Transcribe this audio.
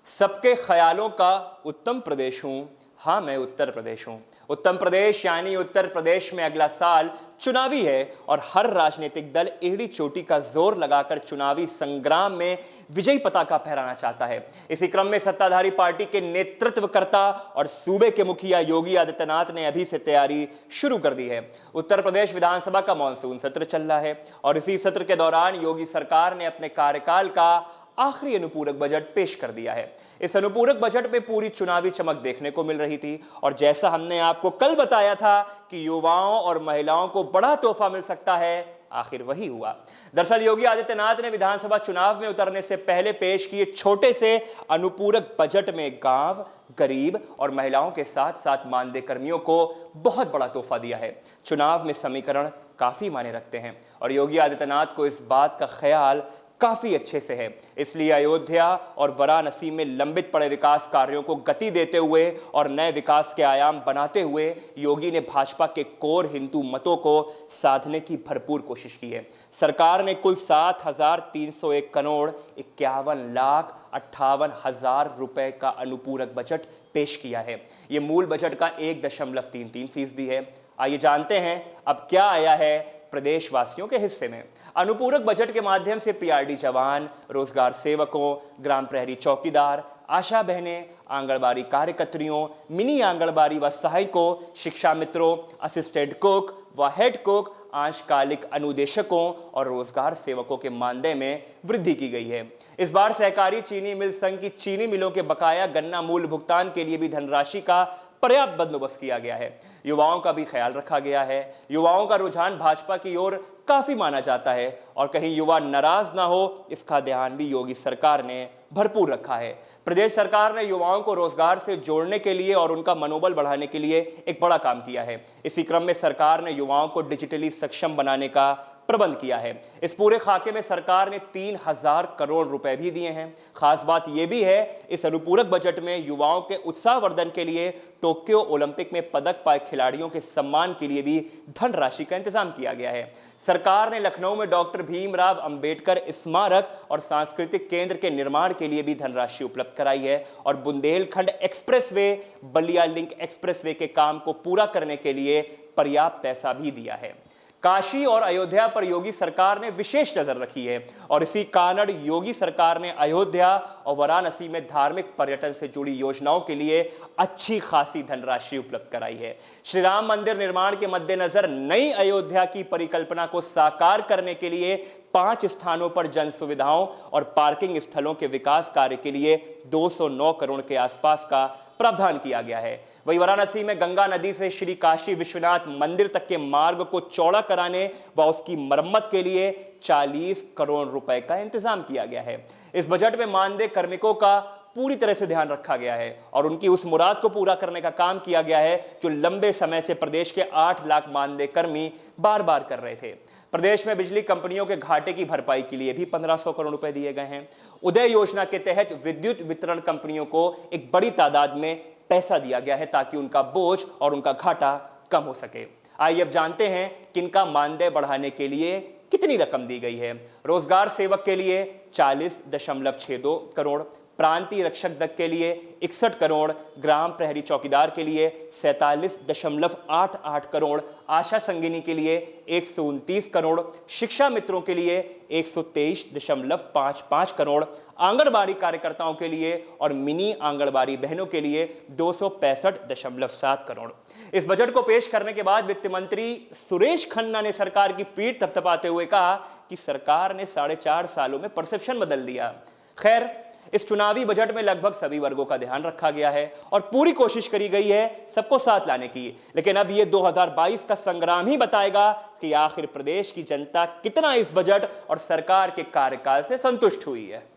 सबके ख्यालों का उत्तम प्रदेश हूं। हाँ, मैं उत्तर प्रदेश हूं। उत्तम प्रदेश यानी उत्तर प्रदेश में अगला साल चुनावी है और हर राजनीतिक दल एड़ी चोटी का जोर लगाकर चुनावी संग्राम में विजयी पताका फहराना चाहता है। इसी क्रम में सत्ताधारी पार्टी के नेतृत्वकर्ता और सूबे के मुखिया योगी आदित्यनाथ ने अभी से तैयारी शुरू कर दी है। उत्तर प्रदेश विधानसभा का मानसून सत्र चल रहा है और इसी सत्र के दौरान योगी सरकार ने अपने कार्यकाल का आखिरी अनुपूरक बजट पेश कर दिया है। इस अनुपूरक बजट में पूरी चुनावी चमक देखने को मिल रही थी और जैसा हमने आपको कल बताया था कि युवाओं और महिलाओं को बड़ा तोहफा मिल सकता है, आखिर वही हुआ। दरअसल योगी आदित्यनाथ ने विधानसभा चुनाव में उतरने से पहले पेश किए छोटे से अनुपूरक बजट में गांव, गरीब और महिलाओं के साथ साथ मानदेय कर्मियों को बहुत बड़ा तोहफा दिया है। चुनाव में समीकरण काफी मायने रखते हैं और योगी आदित्यनाथ को इस बात का ख्याल काफी अच्छे से है। इसलिए अयोध्या और वाराणसी में लंबित पड़े विकास कार्यों को गति देते हुए और नए विकास के आयाम बनाते हुए योगी ने भाजपा के कोर हिंदू मतों को साधने की भरपूर कोशिश की है। सरकार ने कुल 7,301 करोड़ 51,58,000 रुपए का अनुपूरक बजट पेश किया है। यह मूल बजट का 1.33% है। आइए जानते हैं अब क्या आया है प्रदेशवासियों के हिस्से में। अनुपूरक बजट के माध्यम से पीआरडी जवान, रोजगार सेवकों, ग्राम प्रहरी चौकीदार, आशा बहनें, आंगनबाड़ी कार्यकर्तियों, मिनी आंगनबाड़ी व सहायकों, शिक्षा मित्रों, असिस्टेंट कुक व हेड कुक, अंशकालिक अनुदेशकों और रोजगार सेवकों के मानदेय में वृद्धि की गई है। इस बार सहकारी चीनी मिल संघ की चीनी मिलों के बकाया गन्ना मूल्य भुगतान के लिए भी धनराशि का पर्याप्त बंदोबस्त किया गया है। युवाओं का भी ख्याल रखा गया है। युवाओं का रुझान भाजपा की ओर काफी माना जाता है और कहीं युवा नाराज ना हो, इसका ध्यान भी योगी सरकार ने भरपूर रखा है। प्रदेश सरकार ने युवाओं को रोजगार से जोड़ने के लिए और उनका मनोबल बढ़ाने के लिए एक बड़ा काम किया है। इसी क्रम में सरकार ने युवाओं को डिजिटली सक्षम बनाने का प्रबंध किया है। इस पूरे खाके में सरकार ने 3,000 करोड़ रुपए भी दिए हैं। खास बात यह भी है, इस अनुपूरक बजट में युवाओं के उत्साहवर्धन के लिए टोक्यो ओलंपिक में पदक पाए खिलाड़ियों के सम्मान के लिए भी धनराशि का इंतजाम किया गया है। सरकार ने लखनऊ में डॉक्टर भीमराव अंबेडकर स्मारक और सांस्कृतिक केंद्र के निर्माण के लिए भी धनराशि उपलब्ध कराई है और Bundelkhand expressway, Ballia link expressway के काम को पूरा करने के लिए पर्याप्त पैसा भी दिया है। काशी और अयोध्या पर योगी सरकार ने विशेष नजर रखी है और इसी कारण योगी सरकार ने अयोध्या और वाराणसी में धार्मिक पर्यटन से जुड़ी योजनाओं के लिए अच्छी खासी धनराशि उपलब्ध कराई है। श्री राम मंदिर निर्माण के मद्देनजर नई अयोध्या की परिकल्पना को साकार करने के लिए 5 स्थानों पर जन सुविधाओं और पार्किंग स्थलों के विकास कार्य के लिए 209 करोड़ के आसपास का प्रावधान किया गया है। वहीं वाराणसी में गंगा नदी से श्री काशी विश्वनाथ मंदिर तक के मार्ग को चौड़ा कराने व उसकी मरम्मत के लिए 40 करोड़ रुपए का इंतजाम किया गया है। इस बजट में मानदेय कार्मिकों का पूरी तरह से ध्यान रखा गया है और उनकी उस मुराद को पूरा करने का काम किया गया है जो लंबे समय से प्रदेश के 8 लाख मानदेय कर्मी बार बार कर रहे थे। प्रदेश में बिजली कंपनियों के घाटे की भरपाई के लिए भी 1500 करोड़ रुपए दिए गए हैं। उदय योजना के तहत विद्युत वितरण कंपनियों को एक बड़ी तादाद में पैसा दिया गया है ताकि उनका बोझ और उनका घाटा कम हो सके। आइए अब जानते हैं किनका मानदेय बढ़ाने के लिए कितनी रकम दी गई है। रोजगार सेवक के लिए 40.62 करोड़, प्रांतीय रक्षक दल के लिए 61 करोड़, ग्राम प्रहरी चौकीदार के लिए 47.88 करोड़, आशा संगिनी के लिए 129 करोड़, शिक्षा मित्रों के लिए 123.55 करोड़, आंगनबाड़ी कार्यकर्ताओं के लिए और मिनी आंगनबाड़ी बहनों के लिए 265.7 करोड़। इस बजट को पेश करने के बाद वित्त मंत्री सुरेश खन्ना ने सरकार की पीठ थपथपाते हुए कहा कि सरकार ने 4.5 सालों में परसेप्शन बदल दिया। खैर, इस चुनावी बजट में लगभग सभी वर्गों का ध्यान रखा गया है और पूरी कोशिश करी गई है सबको साथ लाने की। लेकिन अब ये 2022 का संग्राम ही बताएगा कि आखिर प्रदेश की जनता कितना इस बजट और सरकार के कार्यकाल से संतुष्ट हुई है।